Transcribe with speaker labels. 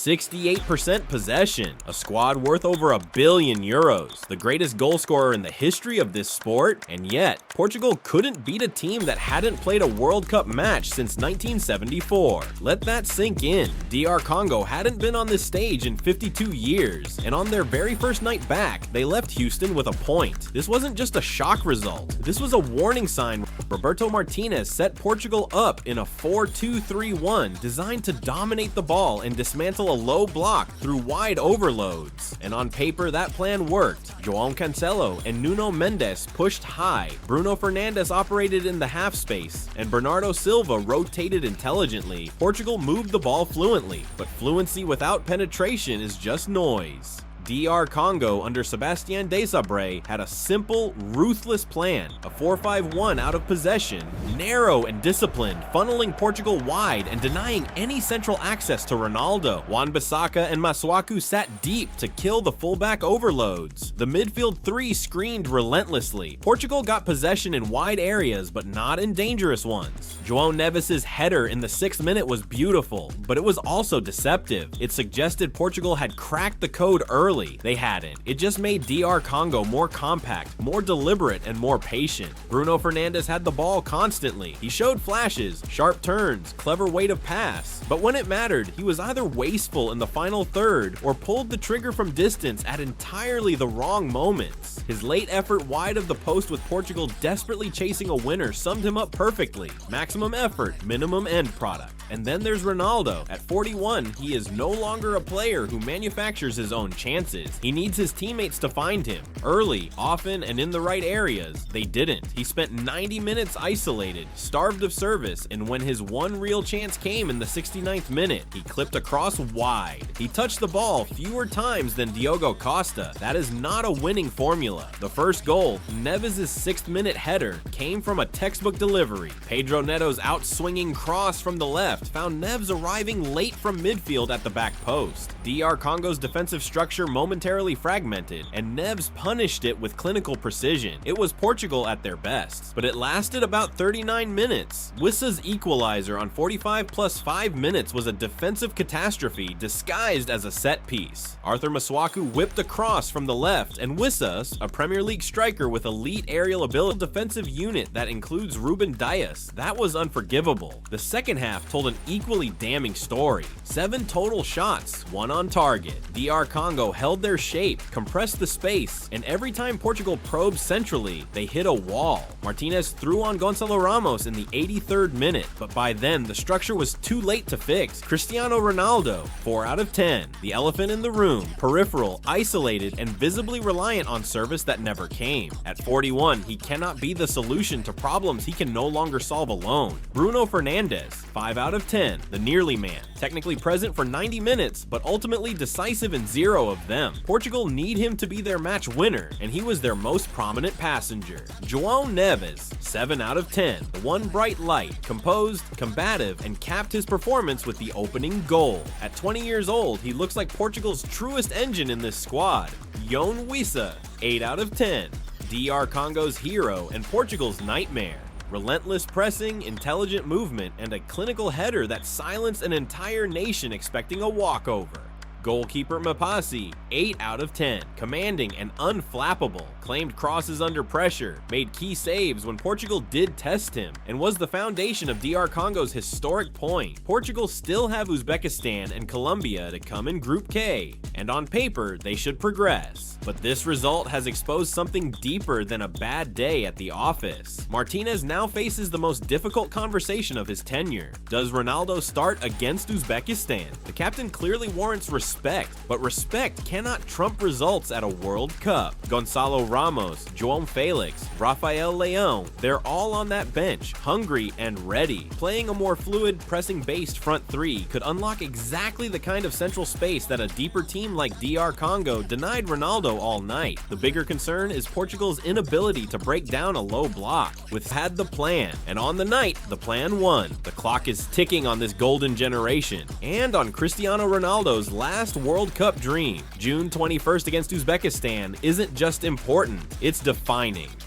Speaker 1: 68% possession, a squad worth over €1 billion, the greatest goal scorer in the history of this sport, and yet, Portugal couldn't beat a team that hadn't played a World Cup match since 1974. Let that sink in. DR Congo hadn't been on this stage in 52 years, and on their very first night back, they left Houston with a point. This wasn't just a shock result, this was a warning sign. Roberto Martínez set Portugal up in a 4-2-3-1 designed to dominate the ball and dismantle a low block through wide overloads. And on paper, that plan worked. João Cancelo and Nuno Mendes pushed high, Bruno Fernandes operated in the half space, and Bernardo Silva rotated intelligently. Portugal moved the ball fluently, but fluency without penetration is just noise. DR Congo under Sébastien Desabre had a simple, ruthless plan, a 4-5-1 out of possession, narrow and disciplined, funneling Portugal wide and denying any central access to Ronaldo. Wan-Bissaka and Masuaku sat deep to kill the fullback overloads. The midfield three screened relentlessly. Portugal got possession in wide areas, but not in dangerous ones. João Neves' header in the 6th minute was beautiful, but it was also deceptive. It suggested Portugal had cracked the code early. They hadn't. It just made DR Congo more compact, more deliberate, and more patient. Bruno Fernandes had the ball constantly. He showed flashes, sharp turns, clever weight of pass. But when it mattered, he was either wasteful in the final third or pulled the trigger from distance at entirely the wrong moments. His late effort wide of the post with Portugal desperately chasing a winner summed him up perfectly. Maximum effort, minimum end product. And then there's Ronaldo. At 41, he is no longer a player who manufactures his own chances. He needs his teammates to find him, early, often, and in the right areas. They didn't. He spent 90 minutes isolated, starved of service, and when his one real chance came in the 69th minute, he clipped across wide. He touched the ball fewer times than Diogo Costa. That is not a winning formula. The first goal, Neves' 6th minute header, came from a textbook delivery. Pedro Neto's out-swinging cross from the left found Neves arriving late from midfield at the back post. DR Congo's defensive structure momentarily fragmented, and Neves punished it with clinical precision. It was Portugal at their best, but it lasted about 39 minutes. Wissa's equaliser on 45 plus 5 minutes was a defensive catastrophe disguised as a set piece. Arthur Masuaku whipped a cross from the left, and Wissa, a Premier League striker with elite aerial ability, defensive unit that includes Ruben Dias, that was unforgivable. The second half told an equally damning story. 7 total shots, 1 on target. DR Congo held their shape, compressed the space, and every time Portugal probed centrally, they hit a wall. Martinez threw on Gonçalo Ramos in the 83rd minute, but by then the structure was too late to fix. Cristiano Ronaldo, 4 out of 10. The elephant in the room, peripheral, isolated, and visibly reliant on service that never came. At 41, he cannot be the solution to problems he can no longer solve alone. Bruno Fernandes, 5 out of 10, the nearly man. Technically present for 90 minutes, but ultimately decisive in 0 of them. Portugal need him to be their match winner, and he was their most prominent passenger. João Neves, 7 out of 10, the one bright light, composed, combative, and capped his performance with the opening goal. At 20 years old, he looks like Portugal's truest engine in this squad. Yoan Wissa, 8 out of 10, DR Congo's hero and Portugal's nightmare. Relentless pressing, intelligent movement, and a clinical header that silenced an entire nation expecting a walkover. Goalkeeper Mapasi, 8 out of 10, commanding and unflappable, claimed crosses under pressure, made key saves when Portugal did test him, and was the foundation of DR Congo's historic point. Portugal still have Uzbekistan and Colombia to come in Group K, and on paper, they should progress. But this result has exposed something deeper than a bad day at the office. Martinez now faces the most difficult conversation of his tenure. Does Ronaldo start against Uzbekistan? The captain clearly warrants respect, but respect cannot trump results at a World Cup. Gonçalo Ramos, João Felix, Rafael Leão, they're all on that bench, hungry and ready. Playing a more fluid, pressing-based front three could unlock exactly the kind of central space that a deeper team like DR Congo denied Ronaldo all night. The bigger concern is Portugal's inability to break down a low block. With had the plan, and on the night, the plan won. The clock is ticking on this golden generation, and on Cristiano Ronaldo's last World Cup dream. June 21st against Uzbekistan isn't just important, it's defining.